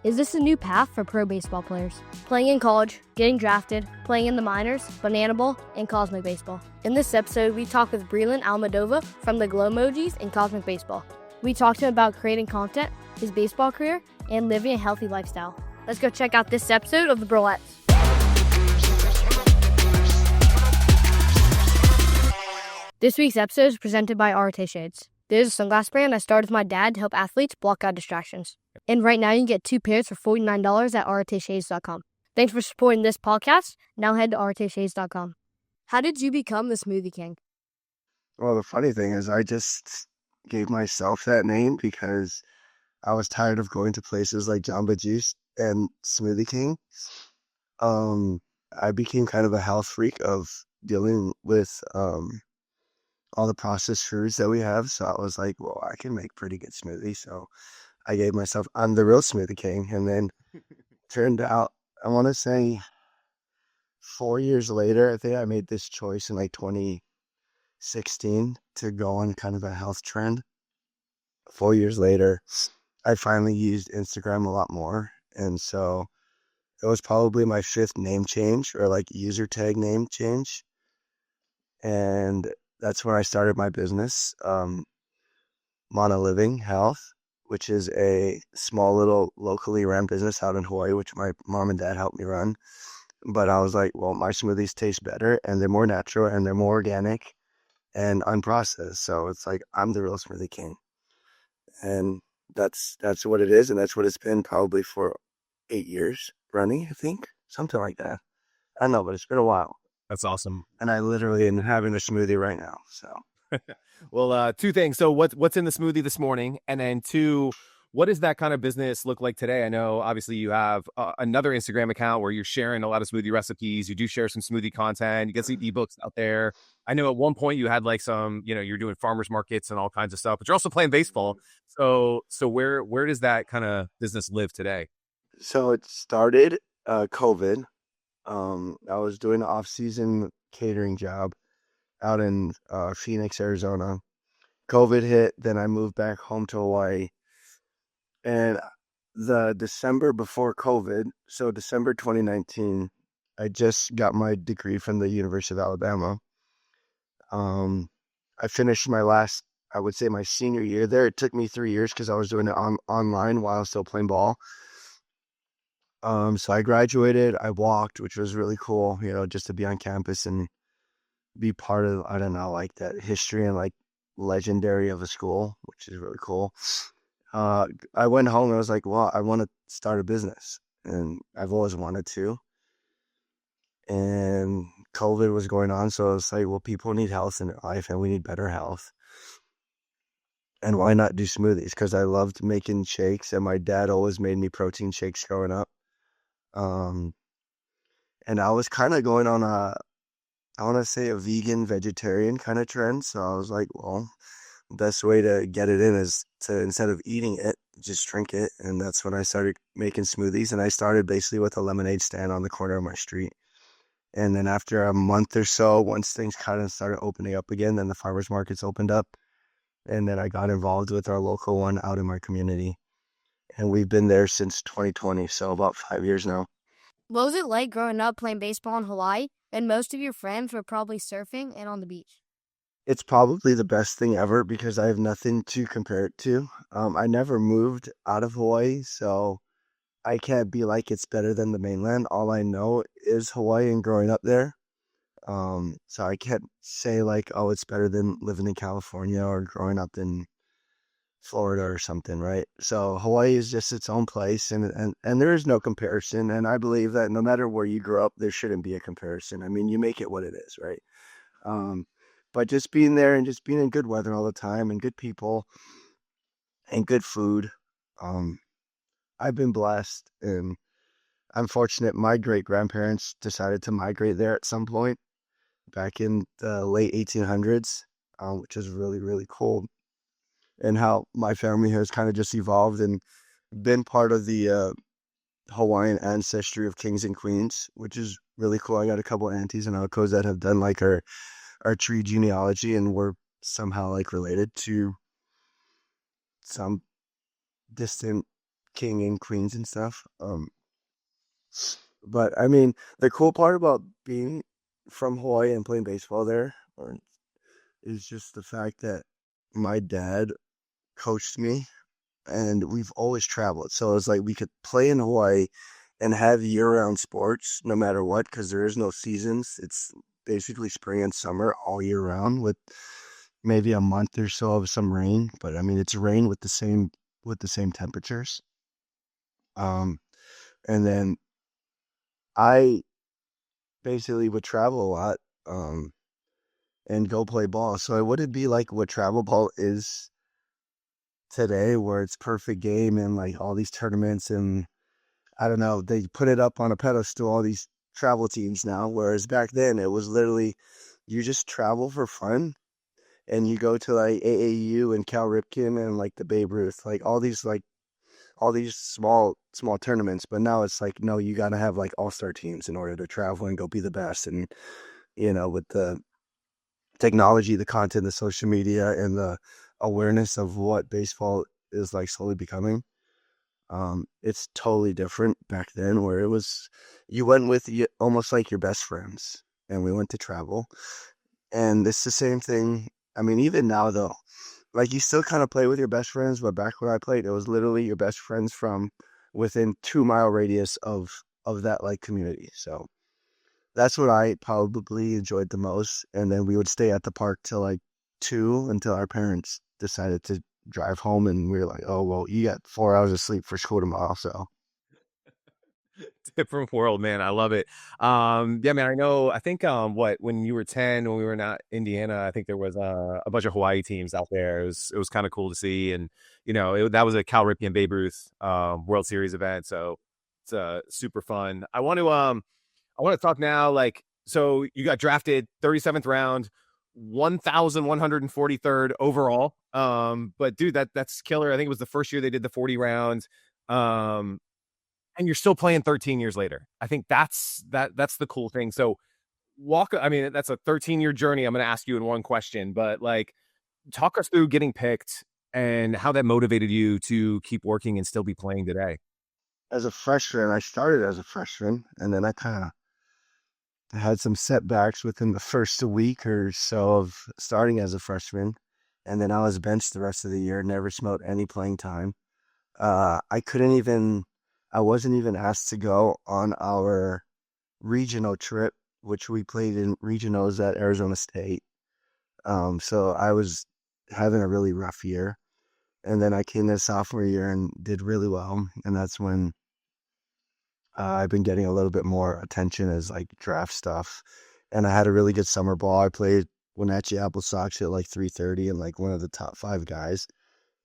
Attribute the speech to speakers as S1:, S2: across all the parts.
S1: Is this a new path for pro baseball players? Playing in college, getting drafted, playing in the minors, banana bowl, and cosmic baseball. In this episode, we talk with Breland Almadova from the Glow Mojis and Cosmic Baseball. We talked to him about creating content, his baseball career, and living a healthy lifestyle. Let's go check out this episode of the Brolletts. This week's episode is presented by RT Shades. This is a sunglass brand I started with my dad to help athletes block out distractions. And right now you can get 2 pairs for $49 at rtshades.com. Thanks for supporting this podcast. Now head to rtshades.com. How did you become the Smoothie King?
S2: Well, the funny thing is I just gave myself that name because I was tired of going to places like Jamba Juice and Smoothie King. I became kind of a health freak of dealing with all the processed foods that we have. So I was like, well, I can make pretty good smoothies. So I gave myself, I'm the real Smoothie King. And then turned out, I want to say 4 years later, I think I made this choice in like 2016 to go on kind of a health trend. 4 years later, I finally used Instagram a lot more. And so it was probably my 5th name change or like user tag name change. And that's when I started my business, Mana Living Health, which is a small little locally run business out in Hawaii, which my mom and dad helped me run. But I was like, well, my smoothies taste better and they're more natural and they're more organic and unprocessed. So it's like, I'm the real Smoothie King. And that's what it is. And that's what it's been probably for 8 years running, I think. Something like that. I don't know, but it's been a while.
S3: That's awesome.
S2: And I literally am having a smoothie right now. So,
S3: well, 2 things. So what's in the smoothie this morning? And then 2, what does that kind of business look like today? I know obviously you have another Instagram account where you're sharing a lot of smoothie recipes. You do share some smoothie content. You get some ebooks out there. I know at one point you had like some, you're doing farmers markets and all kinds of stuff, but you're also playing baseball. So where does that kind of business live today?
S2: So it started COVID. I was doing an off-season catering job out in Phoenix, Arizona. COVID hit, then I moved back home to Hawaii. And the December before COVID, so December 2019, I just got my degree from the University of Alabama. I finished my my senior year there. It took me 3 years because I was doing it online while I was still playing ball. So I graduated, I walked, which was really cool, just to be on campus and be part of, I don't know, like that history and like legendary of a school, which is really cool. I went home and I was like, well, I want to start a business and I've always wanted to. And COVID was going on. So I was like, well, people need health in their life and we need better health. And why not do smoothies? Because I loved making shakes and my dad always made me protein shakes growing up. And I was kind of going on I want to say a vegan vegetarian kind of trend. So I was like, well, the best way to get it in is to, instead of eating it, just drink it. And that's when I started making smoothies. And I started basically with a lemonade stand on the corner of my street. And then after a month or so, once things kind of started opening up again, then the farmers markets opened up. And then I got involved with our local one out in my community. And we've been there since 2020, so about 5 years now.
S1: What was it like growing up playing baseball in Hawaii? And most of your friends were probably surfing and on the beach.
S2: It's probably the best thing ever because I have nothing to compare it to. I never moved out of Hawaii, so I can't be like it's better than the mainland. All I know is Hawaii and growing up there. So I can't say like, oh, it's better than living in California or growing up in Florida or something, right? So Hawaii is just its own place and there is no comparison. And I believe that no matter where you grow up, there shouldn't be a comparison. I mean, you make it what it is, right? But just being there and just being in good weather all the time and good people and good food, I've been blessed and I'm fortunate. My great grandparents decided to migrate there at some point back in the late 1800s, which is really, really cool. And how my family has kind of just evolved and been part of the Hawaiian ancestry of kings and queens, which is really cool. I got a couple aunties and uncles that have done like our tree genealogy and we're somehow like related to some distant king and queens and stuff. But I mean, the cool part about being from Hawaii and playing baseball there is just the fact that my dad coached me and we've always traveled. So it's like we could play in Hawaii and have year-round sports no matter what, because there is no seasons. It's basically spring and summer all year round with maybe a month or so of some rain. But I mean, it's rain with the same temperatures. Um, and then I basically would travel a lot, and go play ball. So it wouldn't be like what travel ball is today, where it's perfect game and like all these tournaments and I don't know, they put it up on a pedestal, all these travel teams now. Whereas back then it was literally you just travel for fun and you go to like AAU and Cal Ripken and like the Babe Ruth, like all these small tournaments. But now it's like no, you got to have like all-star teams in order to travel and go be the best. And with the technology, the content, the social media, and the awareness of what baseball is like slowly becoming. It's totally different back then where it was, you went with almost like your best friends and we went to travel and it's the same thing. I mean, even now though, like you still kind of play with your best friends, but back when I played, it was literally your best friends from within 2 mile radius of that like community. So that's what I probably enjoyed the most. And then we would stay at the park till like 2 until our parents decided to drive home. And we were like, oh, well, you got 4 hours of sleep for school tomorrow. So
S3: Different world, man. I love it. Yeah, man. I think when you were 10, when we were in Indiana, I think there was a bunch of Hawaii teams out there. It was kind of cool to see, and that was a Cal Ripken Babe Ruth World Series event, so it's super fun. I want to talk now. Like, so you got drafted 37th round, 1,143rd overall. But dude, that's killer. I think it was the first year they did the 40 rounds. And you're still playing 13 years later. I think that's the cool thing. So I mean, that's a 13-year journey. I'm going to ask you in one question, but like, talk us through getting picked and how that motivated you to keep working and still be playing today.
S2: as a freshman, I started as a freshman and then I kind of had some setbacks within the first week or so of starting as a freshman. And then I was benched the rest of the year, never smoked any playing time. I couldn't even, I wasn't even asked to go on our regional trip, which we played in regionals at Arizona State. So I was having a really rough year. And then I came this sophomore year and did really well. And that's when I've been getting a little bit more attention as like draft stuff. And I had a really good summer ball. I played Wenatchee Apple Sox at like 330 and like one of the top 5 guys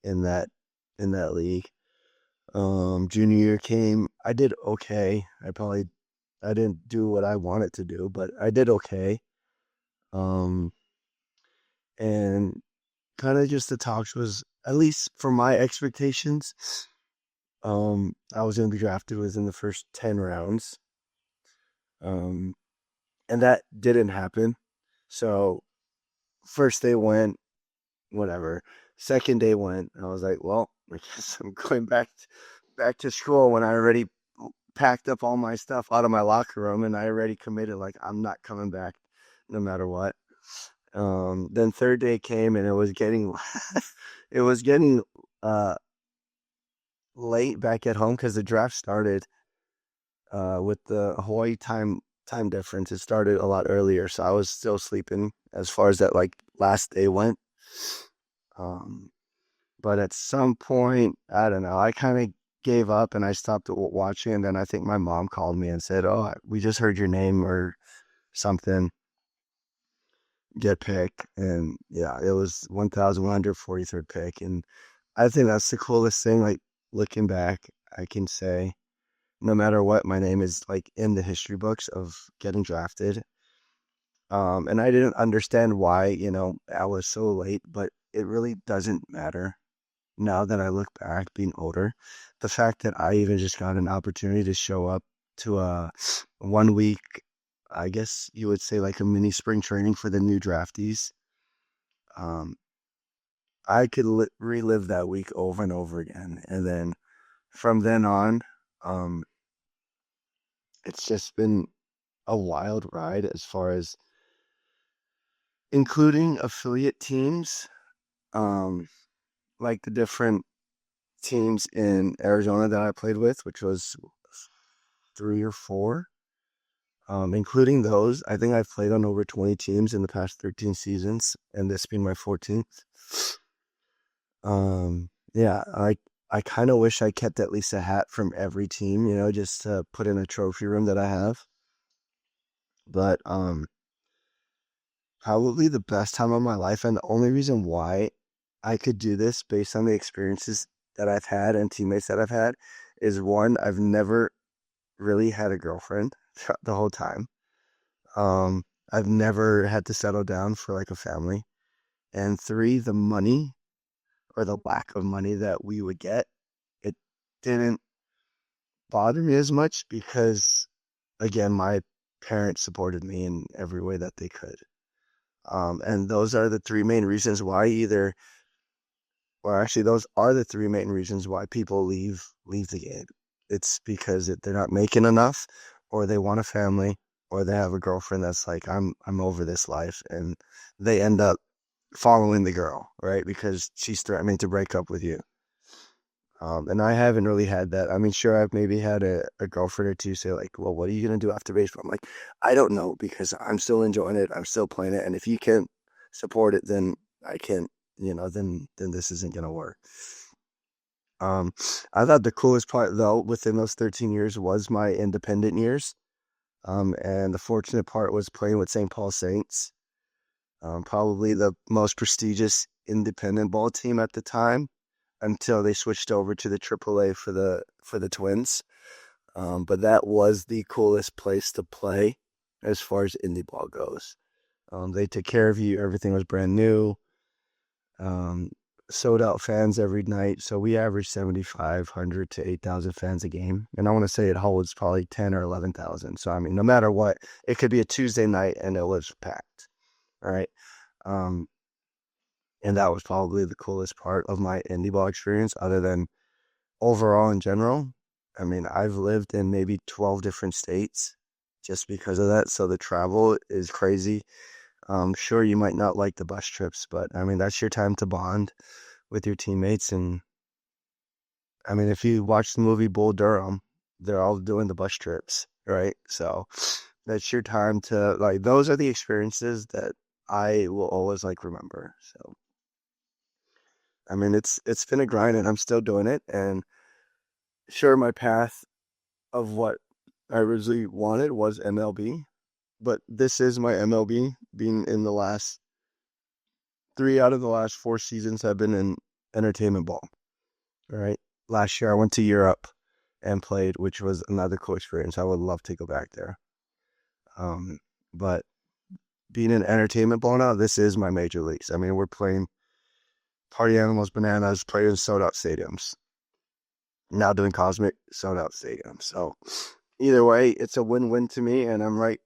S2: in that league. Junior year came, I did okay. I didn't do what I wanted to do, but I did okay. Um, and kind of just the talks was, at least for my expectations, I was going to be drafted within the first 10 rounds. Um, and that didn't happen. So first day went, whatever. Second day went, I was like, well, I guess I'm going back to school when I already packed up all my stuff out of my locker room and I already committed, like I'm not coming back no matter what. Then third day came and it was getting it was getting late back at home because the draft started with the Hawaii time difference. It started a lot earlier, so I was still sleeping as far as that like last day went. But at some point, I don't know, I kind of gave up and I stopped watching. And then I think my mom called me and said, "Oh, we just heard your name or something get picked." And yeah, it was 1,143rd pick. And I think that's the coolest thing. Like looking back, I can say no matter what, my name is like in the history books of getting drafted. And I didn't understand why, I was so late, but it really doesn't matter now that I look back, being older. The fact that I even just got an opportunity to show up to a 1 week, I guess you would say like a mini spring training for the new draftees. Um, I could relive that week over and over again. And then from then on, um, it's just been a wild ride as far as including affiliate teams, um, like the different teams in Arizona that I played with, which was 3 or 4. Including those, I think I've played on over 20 teams in the past 13 seasons, and this being my 14th. Yeah, I kind of wish I kept at least a hat from every team, just to put in a trophy room that I have. But probably the best time of my life, and the only reason why I could do this based on the experiences that I've had and teammates that I've had is one, I've never really had a girlfriend the whole time. I've never had to settle down for like a family. And 3, the money or the lack of money that we would get, it didn't bother me as much because, again, my parents supported me in every way that they could. And those are the 3 main reasons why those are the 3 main reasons why people leave the game. It's because they're not making enough, or they want a family, or they have a girlfriend that's like, I'm over this life, and they end up following the girl, right? Because she's threatening to break up with you. And I haven't really had that. I mean, sure, I've maybe had a girlfriend or two say like, well, what are you going to do after baseball? I'm like, I don't know, because I'm still enjoying it. I'm still playing it. And if you can't support it, then I can't, then this isn't going to work. I thought the coolest part though, within those 13 years was my independent years. And the fortunate part was playing with St. Paul Saints. Probably the most prestigious independent ball team at the time, until they switched over to the AAA for the Twins. But that was the coolest place to play as far as indie ball goes. They took care of you. Everything was brand new. Sold out fans every night. So we averaged 7,500 to 8,000 fans a game. And I want to say it holds probably 10 or 11,000. So, I mean, no matter what, it could be a Tuesday night and it was packed. All right. And that was probably the coolest part of my indie ball experience, other than overall in general. I mean, I've lived in maybe 12 different states just because of that. So the travel is crazy. Sure, you might not like the bus trips, but I mean, that's your time to bond with your teammates. And I mean, if you watch the movie Bull Durham, they're all doing the bus trips, right? So that's your time to, like, those are the experiences that I will always like remember. So I mean, it's been a grind, and I'm still doing it. And sure, my path of what I originally wanted was MLB, but this is my MLB. Being in the last 3 out of the last 4 seasons have been in entertainment ball. All right. Last year I went to Europe and played, which was another cool experience. I would love to go back there. But being in entertainment ball now, this is my major leagues. I mean, we're playing Party Animals, Bananas, playing in sold out stadiums. Now doing Cosmic, sold out stadiums. So either way, it's a win-win to me, and I'm right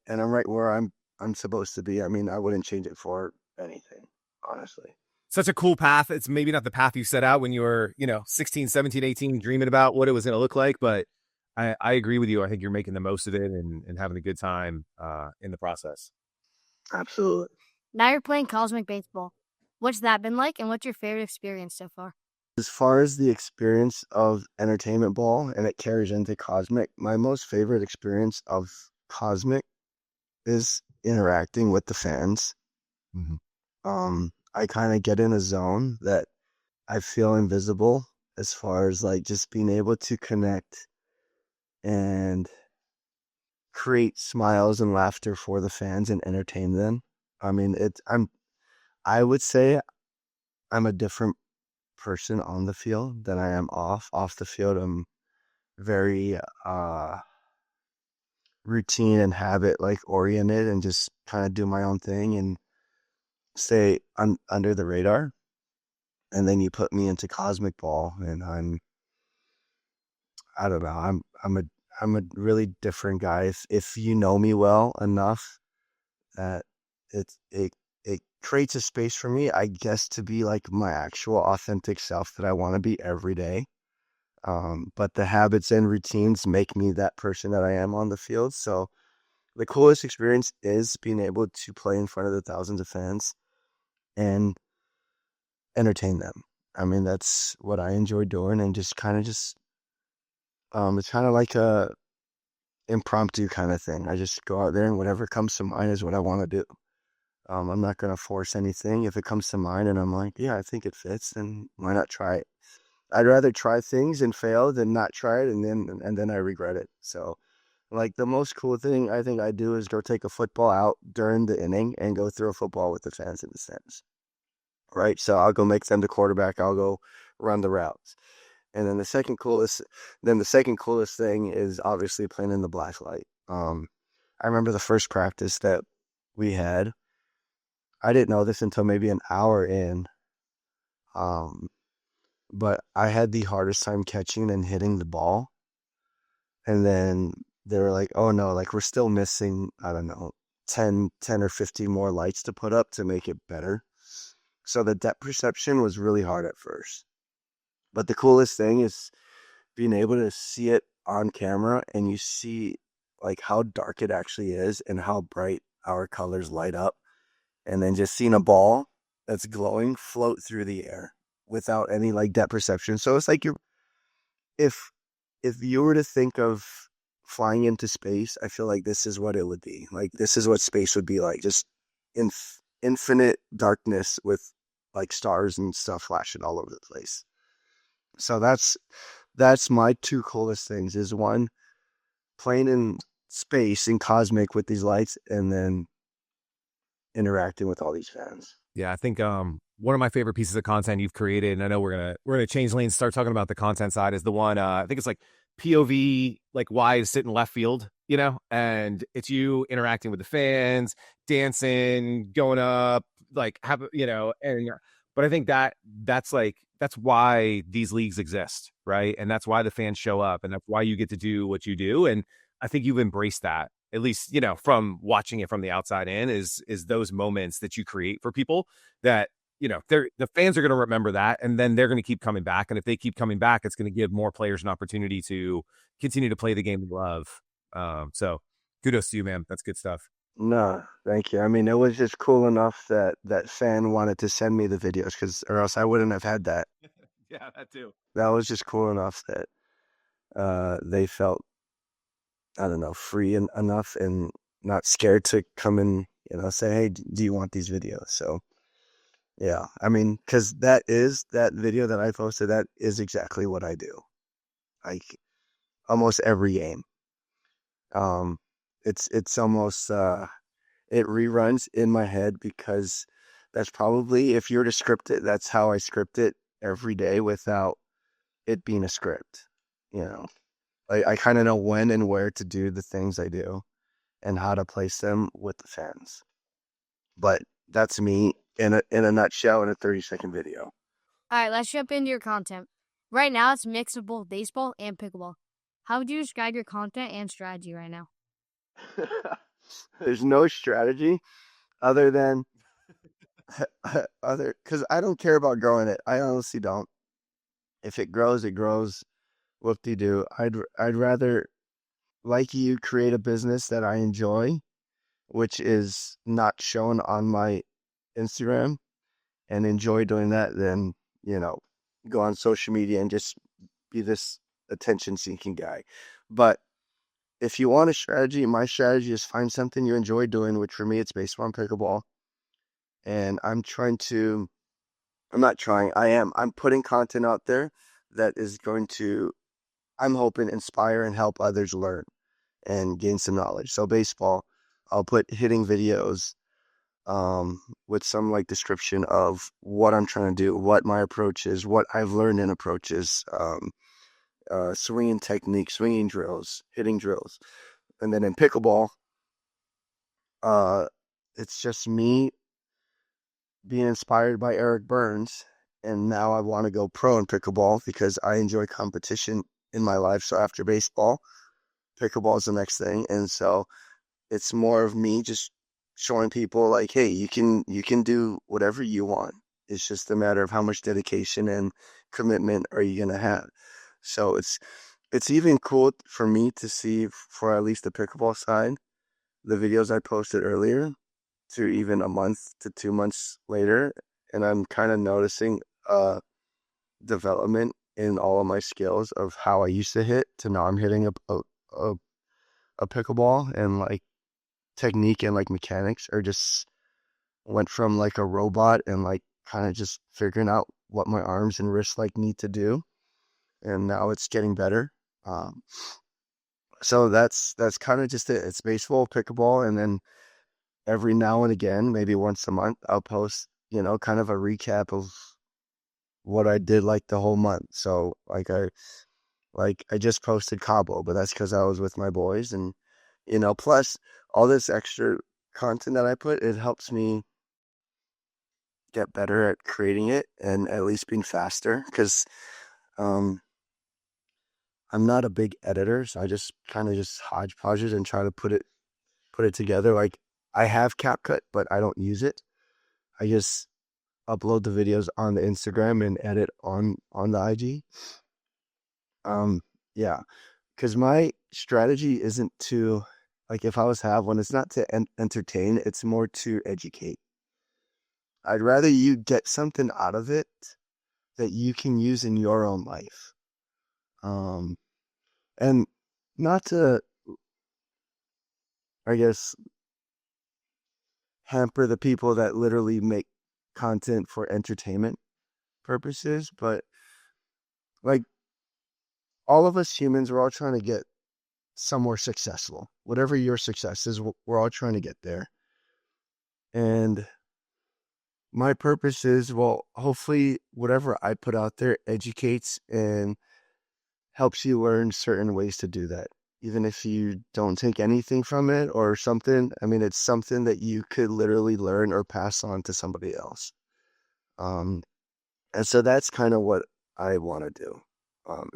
S2: where I'm supposed to be. I mean, I wouldn't change it for anything, honestly.
S3: Such a cool path. It's maybe not the path you set out when you were, 16, 17, 18, dreaming about what it was going to look like. But I agree with you. I think you're making the most of it and having a good time in the process.
S2: Absolutely.
S1: Now you're playing Cosmic Baseball. What's that been like, and what's your favorite experience so far?
S2: As far as the experience of entertainment ball, and it carries into Cosmic, my most favorite experience of Cosmic is interacting with the fans.
S3: Mm-hmm.
S2: I kind of get in a zone that I feel invisible, as far as like just being able to connect and create smiles and laughter for the fans and entertain them. I mean, I would say I'm a different person on the field than I am off the field. I'm very routine and habit like oriented, and just kind of do my own thing and stay under the radar. And then you put me into Cosmic Ball, and I don't know, I'm a really different guy. If you know me well enough, that it creates a space for me, I guess, to be like my actual authentic self that I want to be every day. But the habits and routines make me that person that I am on the field. So the coolest experience is being able to play in front of the thousands of fans and entertain them. I mean, that's what I enjoy doing, and just kind of it's kind of like a impromptu kind of thing. I just go out there and whatever comes to mind is what I want to do. I'm not going to force anything. If it comes to mind and I'm like, yeah, I think it fits, then why not try it? I'd rather try things and fail than not try it and then I regret it. So, like, the most cool thing I think I do is go take a football out during the inning and go throw a football with the fans in the stands. Right? So I'll go make them the quarterback. I'll go run the routes. And then the second coolest thing is obviously playing in the blacklight. I remember the first practice that we had. I didn't know this until maybe an hour in. Um, but I had the hardest time catching and hitting the ball. And then they were like, oh no, like we're still missing, I don't know, 10 or 15 more lights to put up to make it better. So the depth perception was really hard at first. But the coolest thing is being able to see it on camera and you see like how dark it actually is and how bright our colors light up. And then just seeing a ball that's glowing float through the air without any like depth perception. So it's like if you were to think of flying into space, I feel like this is what it would be. Like this is what space would be like, just infinite darkness with like stars and stuff flashing all over the place. So that's my two coolest things is one, playing in space in cosmic with these lights and then interacting with all these fans.
S3: Yeah, I think one of my favorite pieces of content you've created, and I know we're gonna change lanes, start talking about the content side, is the one I think it's like POV, like wide sitting left field, and it's you interacting with the fans, dancing, going up, like and but I think that's why these leagues exist, right? And that's why the fans show up, and that's why you get to do what you do. And I think you've embraced that, at least, from watching it from the outside in, is those moments that you create for people that, the fans are going to remember that, and then they're going to keep coming back. And if they keep coming back, it's going to give more players an opportunity to continue to play the game they love. So kudos to you, man. That's good stuff.
S2: No, thank you. I mean, it was just cool enough that that fan wanted to send me the videos or else I wouldn't have had that.
S3: Yeah, that too.
S2: That was just cool enough that they felt, I don't know, free enough and not scared to come and, say, hey, do you want these videos? So, yeah, I mean, because that video that I posted, that is exactly what I do. Like almost every game. It's almost, it reruns in my head because that's probably, if you were to script it, that's how I script it every day without it being a script, I kind of know when and where to do the things I do and how to place them with the fans. But that's me in a nutshell in a 30-second video.
S1: All right, let's jump into your content. Right now, it's a mix of both baseball and pickleball. How would you describe your content and strategy right now?
S2: There's no strategy other than because I don't care about growing it. I honestly don't. If it grows, it grows. Whoop-de-doo. I'd rather, like you, create a business that I enjoy, which is not shown on my Instagram, and enjoy doing that than, go on social media and just be this attention-seeking guy. But if you want a strategy, my strategy is find something you enjoy doing, which for me, it's baseball and pickleball. And I'm putting content out there that is going to, I'm hoping, inspire and help others learn and gain some knowledge. So baseball, I'll put hitting videos with some like description of what I'm trying to do, what my approach is, what I've learned in approaches, swinging technique, swinging drills, hitting drills. And then in pickleball, it's just me being inspired by Eric Burns. And now I want to go pro in pickleball because I enjoy competition in my life. So after baseball, pickleball is the next thing. And so it's more of me just showing people like, hey, you can do whatever you want. It's just a matter of how much dedication and commitment are you going to have. So it's even cool for me to see, for at least the pickleball side, the videos I posted earlier to even a month to 2 months later, and I'm kind of noticing development in all of my skills of how I used to hit to now I'm hitting a, a pickleball, and like technique and like mechanics are just went from like a robot and like kind of just figuring out what my arms and wrists like need to do, and now it's getting better. Um, so that's kind of just it. It's baseball, pickleball, and then every now and again, maybe once a month, I'll post, kind of a recap of what I did like the whole month. So like I just posted Cabo, but that's because I was with my boys, and plus all this extra content that I put, it helps me get better at creating it and at least being faster. Because um, I'm not a big editor, so I just kind of just hodgepodge it and try to put it together. Like I have CapCut, but I don't use it. I just upload the videos on the Instagram and edit on the IG. Um, yeah, because my strategy isn't to, like, if I was to have one, it's not to entertain, it's more to educate. I'd rather you get something out of it that you can use in your own life. Um, and not to, I guess, hamper the people that literally make content for entertainment purposes, but like all of us humans, we're all trying to get somewhere successful. Whatever your success is, we're all trying to get there. And my purpose is, well, hopefully whatever I put out there educates and helps you learn certain ways to do that. Even if you don't take anything from it or something, I mean, it's something that you could literally learn or pass on to somebody else. Um, and so that's kind of what I want to do,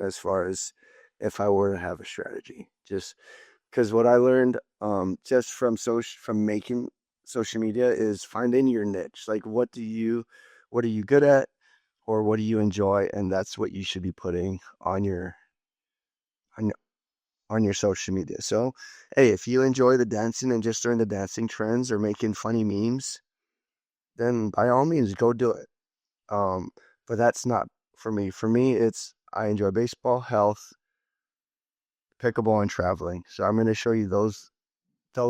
S2: as far as if I were to have a strategy. Just because what I learned, just from making social media is finding your niche. Like, what are you good at, or what do you enjoy, and that's what you should be putting on your on your social media. So, hey, if you enjoy the dancing and just learn the dancing trends or making funny memes, then by all means go do it. Um, but that's not for me. For me, it's I enjoy baseball, health, pickleball, and traveling. So I'm going to show you those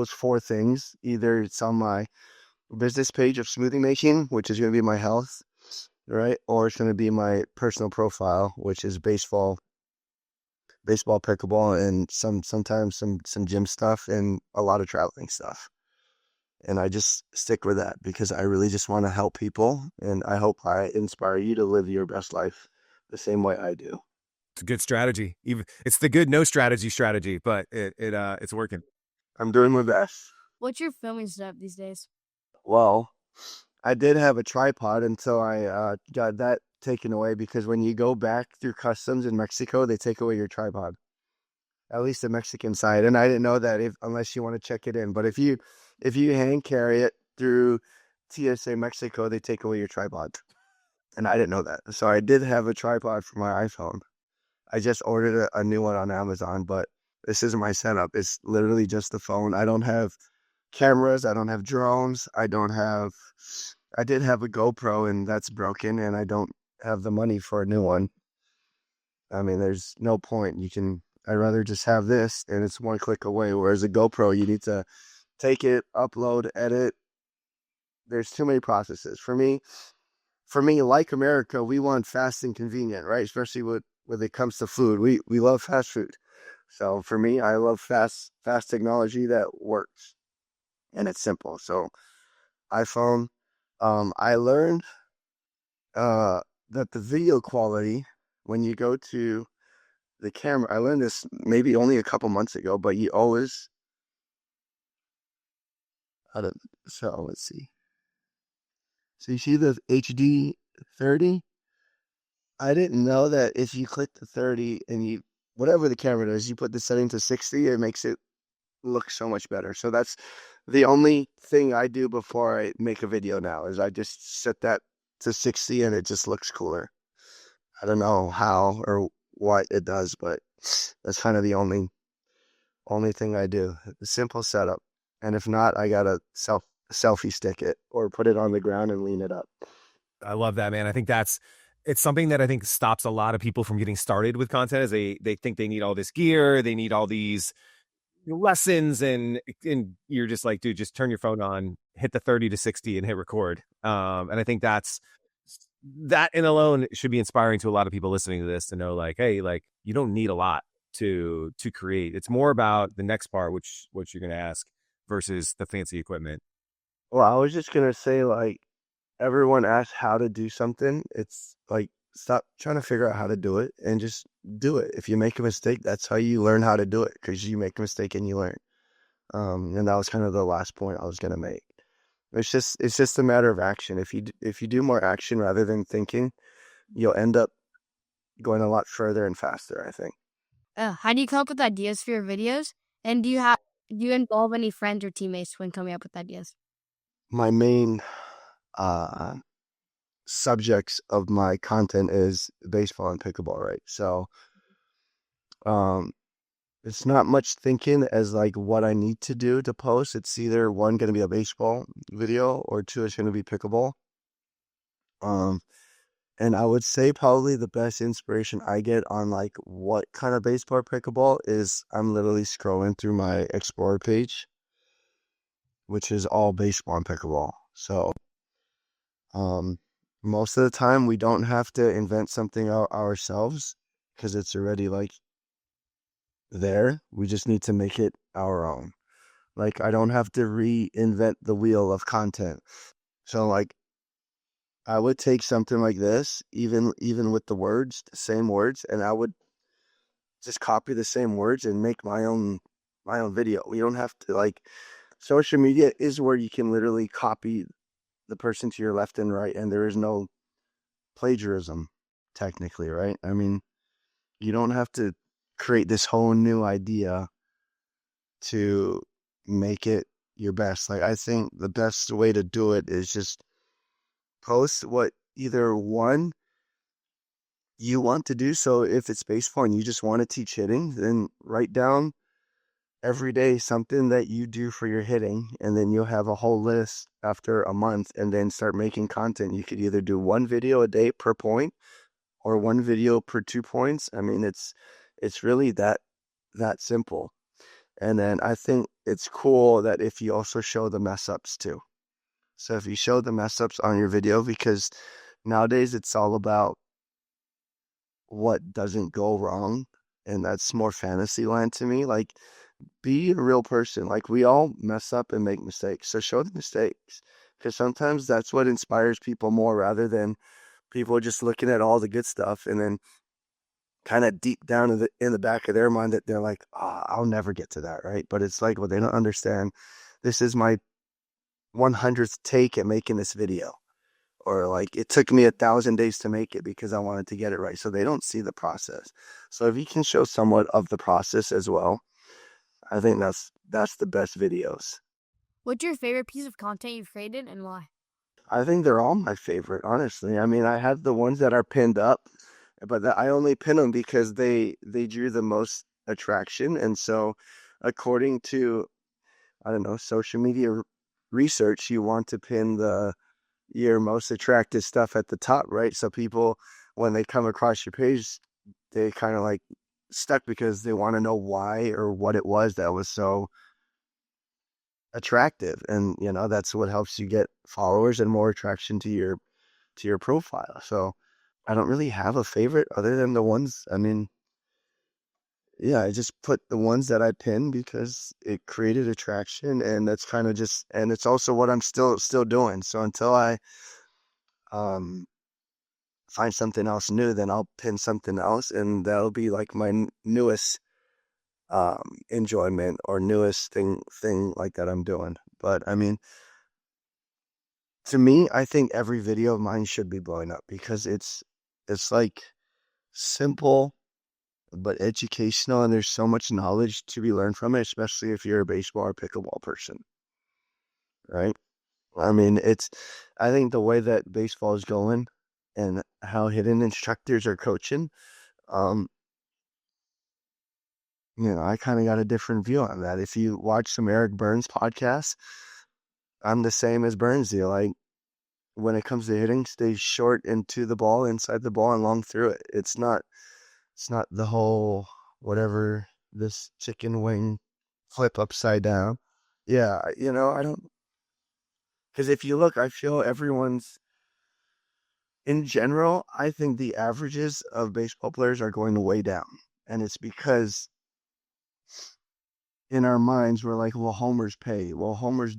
S2: four things. Either it's on my business page of smoothie making, which is going to be my health, right? Or it's going to be my personal profile, which is baseball, pickleball, and sometimes some gym stuff and a lot of traveling stuff. And I just stick with that because I really just want to help people, and I hope I inspire you to live your best life the same way I do.
S3: It's a good strategy. Even it's the good no strategy, but it's working.
S2: I'm doing my best.
S1: What's your filming setup these days?
S2: Well, I did have a tripod until I got that taken away, because when you go back through customs in Mexico, they take away your tripod. At least the Mexican side. And I didn't know that, unless you want to check it in. But if you hand carry it through TSA Mexico, they take away your tripod. And I didn't know that. So I did have a tripod for my iPhone. I just ordered a new one on Amazon, but this isn't my setup. It's literally just the phone. I don't have cameras. I don't have drones. I did have a GoPro, and that's broken, and I don't have the money for a new one. I mean, there's no point. I'd rather just have this, and it's one click away. Whereas a GoPro, you need to take it, upload, edit. There's too many processes. For me, like America, we want fast and convenient, right? Especially when it comes to food. We love fast food. So for me, I love fast technology that works and it's simple. So iPhone, I learned that the video quality when you go to the camera, I learned this maybe only a couple months ago, but you always, I don't, so let's see. So you see the HD 30? I didn't know that if you click the 30 and whatever the camera does, you put the setting to 60, it makes it look so much better. So that's the only thing I do before I make a video now, is I just set that to 60 and it just looks cooler. I don't know how or what it does, but that's kind of the only thing I do. The simple setup. And if not, I gotta selfie stick it or put it on the ground and lean it up.
S3: I love that, man. I think it's something that I think stops a lot of people from getting started with content is they think they need all this gear, they need all these lessons, and you're just like, dude, just turn your phone on, hit the 30 to 60 and hit record. And I think that in alone should be inspiring to a lot of people listening to this to know, like, hey, like, you don't need a lot to create. It's more about the next part, which you're going to ask, versus the fancy equipment.
S2: Well, I was just gonna say, like, everyone asks how to do something. It's like, stop trying to figure out how to do it and just do it. If you make a mistake, that's how you learn how to do it, because you make a mistake and you learn. And that was kind of the last point I was gonna make. It's just a matter of action. If you do more action rather than thinking, you'll end up going a lot further and faster, I think.
S1: How do you come up with ideas for your videos? And do you involve any friends or teammates when coming up with ideas?
S2: My main uh subjects of my content is baseball and pickleball, right? So um it's not much thinking as like what I need to do to post. It's either one going to be a baseball video or two it's going to be pickleball. Um and I would say probably the best inspiration I get on like what kind of baseball or pickleball is I'm literally scrolling through my Explorer page, which is all baseball and pickleball. So Um, most of the time, we don't have to invent something ourselves because it's already like there. We just need to make it our own. Like, I don't have to reinvent the wheel of content. So, like, I would take something like this, even with the words, the same words, and I would just copy the same words and make my own video. We don't have to like social media is where you can literally copy the person to your left and right, and there is no plagiarism, technically, right? I mean, you don't have to create this whole new idea to make it your best. Like, I think the best way to do it is just post what either one you want to do. So if it's baseball and you just want to teach hitting, then write down every day something that you do for your hitting, and then you'll have a whole list after a month, and then start making content. You could either do one video a day per point or one video per 2 points. I mean, it's really that simple. And then I think it's cool that if you also show the mess ups too. So if you show the mess ups on your video, because nowadays it's all about what doesn't go wrong, and that's more fantasy land to me. Like, be a real person. Like, we all mess up and make mistakes. So show the mistakes, because sometimes that's what inspires people more rather than people just looking at all the good stuff and then kind of deep down in the back of their mind that they're like, oh, I'll never get to that, right? But it's like, well, they don't understand. This is my 100th take at making this video, or like it took me 1,000 days to make it because I wanted to get it right. So they don't see the process. So if you can show somewhat of the process as well, I think that's the best videos.
S1: What's your favorite piece of content you've created and why?
S2: I think they're all my favorite, honestly. I mean, I have the ones that are pinned up, but I only pin them because they drew the most attraction. And so, according to, I don't know, social media research, you want to pin your most attractive stuff at the top, right? So people, when they come across your page, they kind of like stuck because they want to know why or what it was that was so attractive. And that's what helps you get followers and more attraction to your profile. So I don't really have a favorite other than the ones, I mean, yeah, I just put the ones that I pin because it created attraction, and that's kind of just, and it's also what I'm still doing. So until I um find something else new, then I'll pin something else, and that'll be like my newest enjoyment or newest thing like that I'm doing. But I mean, to me, I think every video of mine should be blowing up because it's like simple but educational, and there's so much knowledge to be learned from it, especially if you're a baseball or pickleball person, right? I mean, I think the way that baseball is going and how hidden instructors are coaching, I kind of got a different view on that. If you watch some Eric Burns podcasts, I'm the same as Burnsy. Like when it comes to hitting, stay short into the ball, inside the ball, and long through it. It's not the whole whatever this chicken wing flip upside down. Yeah, I don't, because if you look, I feel everyone's in general, I think the averages of baseball players are going way down. And it's because in our minds, we're like, well, homers pay. Well, homers,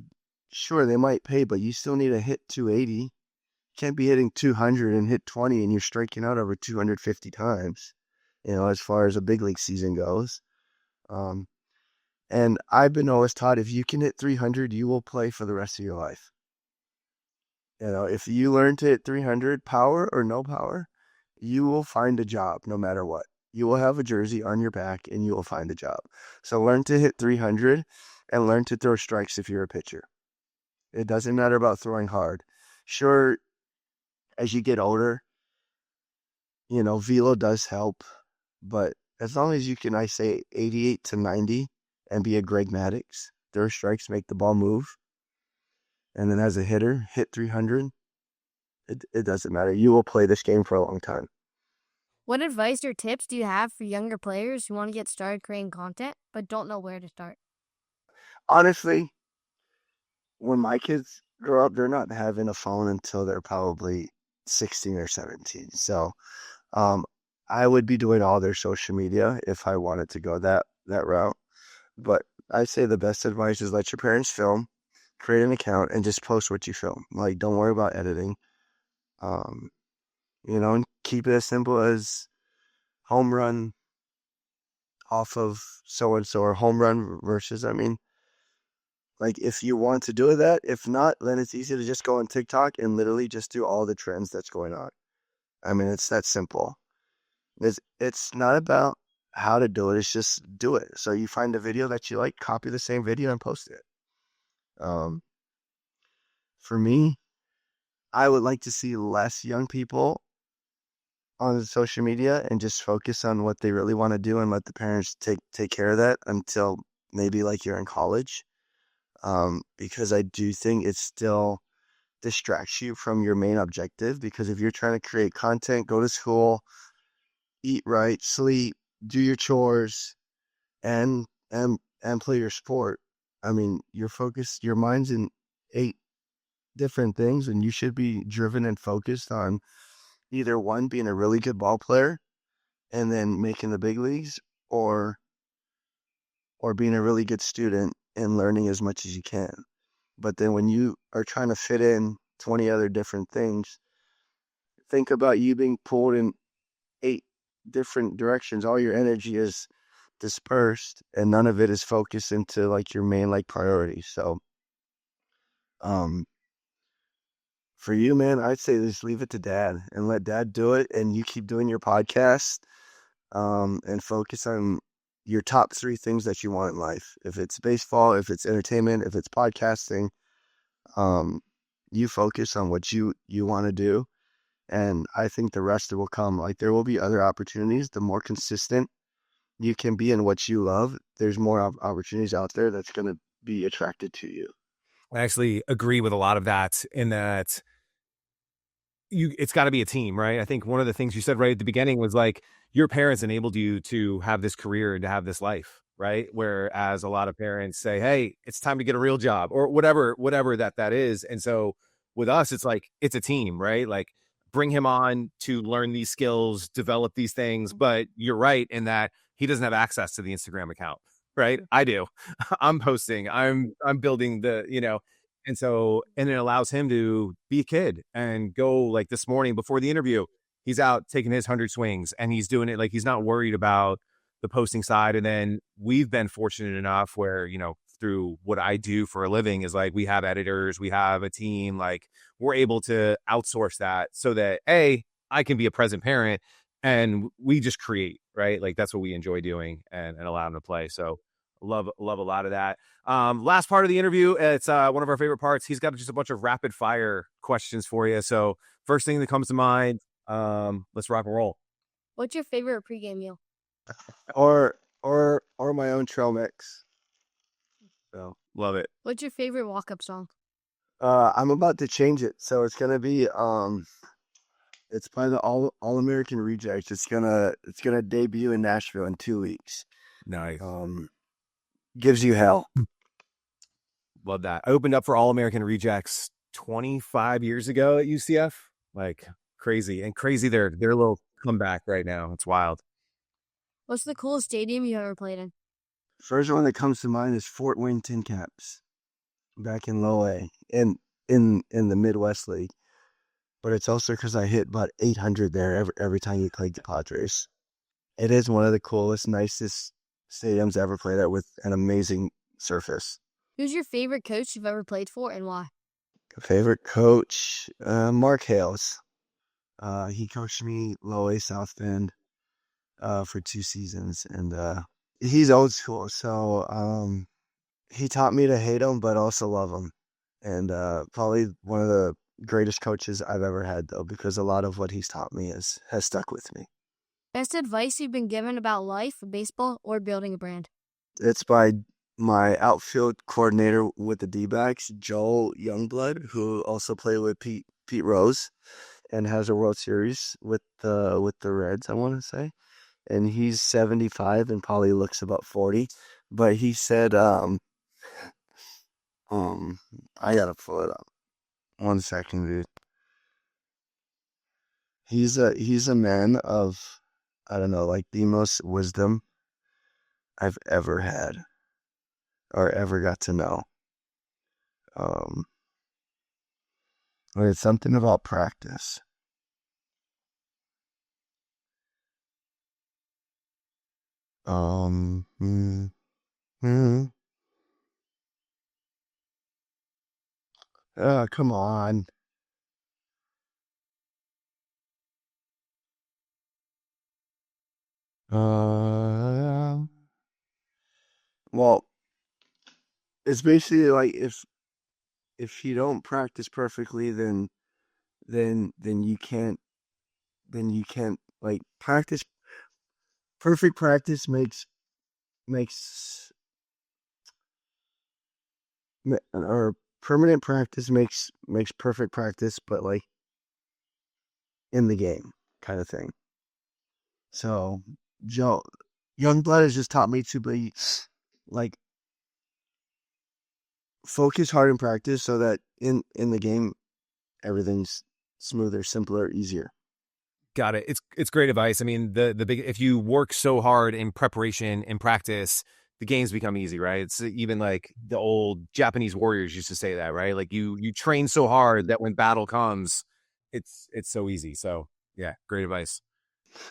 S2: sure, they might pay, but you still need to hit 280. Can't be hitting 200 and hit 20 and you're striking out over 250 times, as far as a big league season goes. Um, and I've been always taught if you can hit 300, you will play for the rest of your life. If you learn to hit 300, power or no power, you will find a job no matter what. You will have a jersey on your back and you will find a job. So learn to hit 300 and learn to throw strikes if you're a pitcher. It doesn't matter about throwing hard. Sure, as you get older, velo does help, but as long as you can, I say 88 to 90 and be a Greg Maddux, throw strikes, make the ball move. And then as a hitter, hit 300. It doesn't matter. You will play this game for a long time.
S1: What advice or tips do you have for younger players who want to get started creating content but don't know where to start?
S2: Honestly, when my kids grow up, they're not having a phone until they're probably 16 or 17. So I would be doing all their social media if I wanted to go that route. But I say the best advice is let your parents film, create an account, and just post what you film. Like, don't worry about editing. And keep it as simple as home run off of so-and-so or home run versus, like if you want to do that, if not, then it's easy to just go on TikTok and literally just do all the trends that's going on. It's that simple. It's not about how to do it. It's just do it. So you find a video that you like, copy the same video and post it. For me, I would like to see less young people on social media and just focus on what they really want to do and let the parents take care of that until maybe like you're in college. Because I do think it still distracts you from your main objective, because if you're trying to create content, go to school, eat right, sleep, do your chores, and play your sport. Your mind's in 8 different things, and you should be driven and focused on either one, being a really good ball player and then making the big leagues, or being a really good student and learning as much as you can. But then when you are trying to fit in 20 other different things, think about you being pulled in 8 different directions. All your energy is dispersed and none of it is focused into like your main like priority. So for you, man, I'd say just leave it to dad and let dad do it, and you keep doing your podcast and focus on your top 3 things that you want in life. If it's baseball, if it's entertainment, if it's podcasting, you focus on what you want to do, and I think the rest will come. Like, there will be other opportunities. The more consistent you can be in what you love, there's more opportunities out there that's going to be attracted to you.
S3: I actually agree with a lot of that, in that it's got to be a team, right? I think one of the things you said right at the beginning was like, your parents enabled you to have this career and to have this life, right? Whereas a lot of parents say, hey, it's time to get a real job, or whatever that is. And so with us, it's like, it's a team, right? Like, bring him on to learn these skills, develop these things. But you're right in that he doesn't have access to the Instagram account, right? I do. I'm posting, I'm building and it allows him to be a kid and go, like this morning before the interview, he's out taking his 100 swings and he's doing it. Like, he's not worried about the posting side. And then we've been fortunate enough where, through what I do for a living is like, we have editors, we have a team, like we're able to outsource that so that I can be a present parent and we just create, right? Like, that's what we enjoy doing and allow them to play. So love a lot of that. Last part of the interview, it's one of our favorite parts. He's got just a bunch of rapid fire questions for you. So first thing that comes to mind, let's rock and roll.
S1: What's your favorite pregame meal?
S2: Or or my own trail mix. So
S3: Love it.
S1: What's your favorite walk-up song?
S2: I'm about to change it, so it's gonna be it's by the All American Rejects. It's gonna debut in Nashville in 2 weeks.
S3: Nice.
S2: Gives you hell.
S3: Love that. I opened up for All American Rejects 25 years ago at UCF. Like crazy their little comeback right now. It's wild.
S1: What's the coolest stadium you ever played in?
S2: First one that comes to mind is Fort Wayne Tin Caps, back in Low A, in the Midwest League. But it's also because I hit about 800 there every time you played the Padres. It is one of the coolest, nicest stadiums I ever played at, with an amazing surface.
S1: Who's your favorite coach you've ever played for and why?
S2: Favorite coach, Mark Hales. He coached me Low A South Bend for 2 seasons, and he's old school, so he taught me to hate him but also love him. And probably one of the greatest coaches I've ever had, though, because a lot of what he's taught me has stuck with me.
S1: Best advice you've been given about life, baseball, or building a brand?
S2: It's by my outfield coordinator with the D-backs, Joel Youngblood, who also played with Pete Rose and has a World Series with the Reds, I want to say. And he's 75 and probably looks about 40. But he said, I gotta pull it up. 1 second, dude. He's a man of, I don't know, like the most wisdom I've ever had or ever got to know. It's something about practice. Mm, mm. Come on. Well, it's basically like if you don't practice perfectly, then you can't like practice. Perfect practice makes or permanent practice makes perfect practice, but like in the game kind of thing. So Joe Youngblood has just taught me to be like focus hard in practice so that in the game everything's smoother, simpler, easier.
S3: Got it. It's great advice. I mean, the big, if you work so hard in preparation and practice, the games become easy, right? It's even like the old Japanese warriors used to say that, right? Like you train so hard that when battle comes, it's so easy. So yeah, great advice.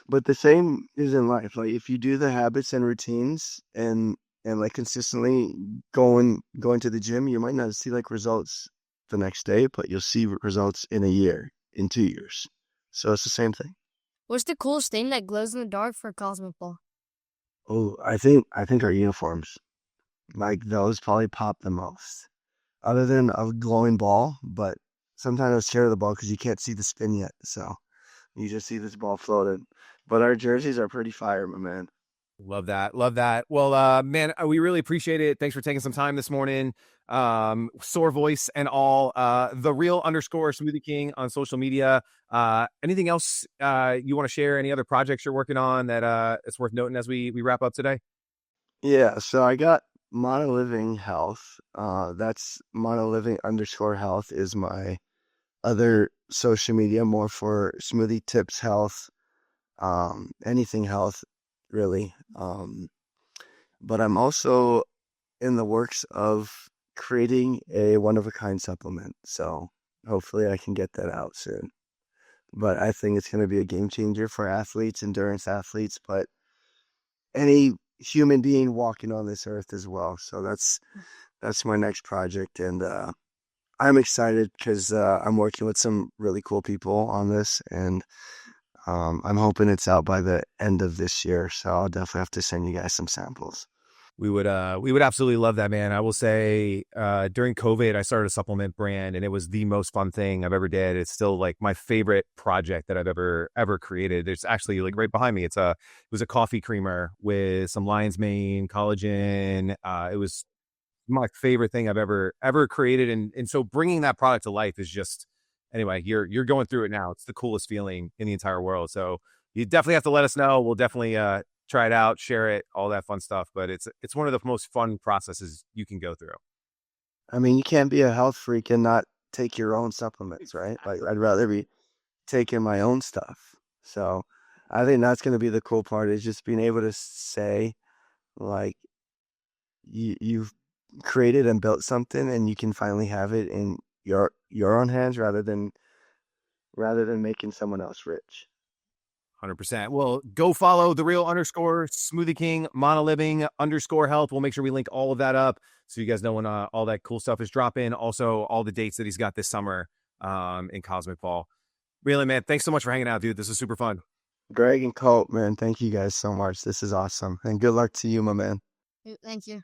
S2: But the same is in life. Like if you do the habits and routines and like consistently going to the gym, you might not see like results the next day, but you'll see results in a year, in 2 years. So it's the same thing.
S1: What's the coolest thing that glows in the dark for Cosmic Ball?
S2: Oh, I think our uniforms, like those probably pop the most. Other than a glowing ball, but sometimes I was scared of the ball because you can't see the spin yet. So you just see this ball floating. But our jerseys are pretty fire, my man.
S3: Love that. Love that. Well, man, we really appreciate it. Thanks for taking some time this morning. Sore voice and all. The real underscore Smoothie King on social media. Anything else you want to share? Any other projects you're working on that it's worth noting as we wrap up today?
S2: Yeah, so I got Mono Living Health. That's Mono Living underscore health is my other social media, more for smoothie tips health, anything health, really. But I'm also in the works of creating a one of a kind supplement. So hopefully I can get that out soon. But I think it's going to be a game changer for athletes, endurance athletes, but any human being walking on this earth as well. So that's my next project, and I'm excited because I'm working with some really cool people on this, and I'm hoping it's out by the end of this year. So I'll definitely have to send you guys some samples.
S3: we would absolutely love that, man. I will say during COVID, I started a supplement brand, and it was the most fun thing I've ever did. It's still like my favorite project that I've ever created. There's actually like right behind me. It was a coffee creamer with some lion's mane, collagen. It was my favorite thing I've ever created, and so bringing that product to life is just, anyway, you're going through it now. It's the coolest feeling in the entire world. So you definitely have to let us know. We'll definitely try it out, share it, all that fun stuff. But it's one of the most fun processes you can go through.
S2: I mean, you can't be a health freak and not take your own supplements, right? Like, I'd rather be taking my own stuff. So I think that's going to be the cool part, is just being able to say, like, you've created and built something, and you can finally have it in your own hands rather than making someone else rich.
S3: 100%. Well, go follow the real _ Smoothie King monoliving _ health. We'll make sure we link all of that up so you guys know when all that cool stuff is dropping. Also, all the dates that he's got this summer in Cosmic Fall. Really, man, thanks so much for hanging out, dude. This is super fun.
S2: Greg and Colt, man, thank you guys so much. This is awesome. And good luck to you, my man.
S1: Thank you.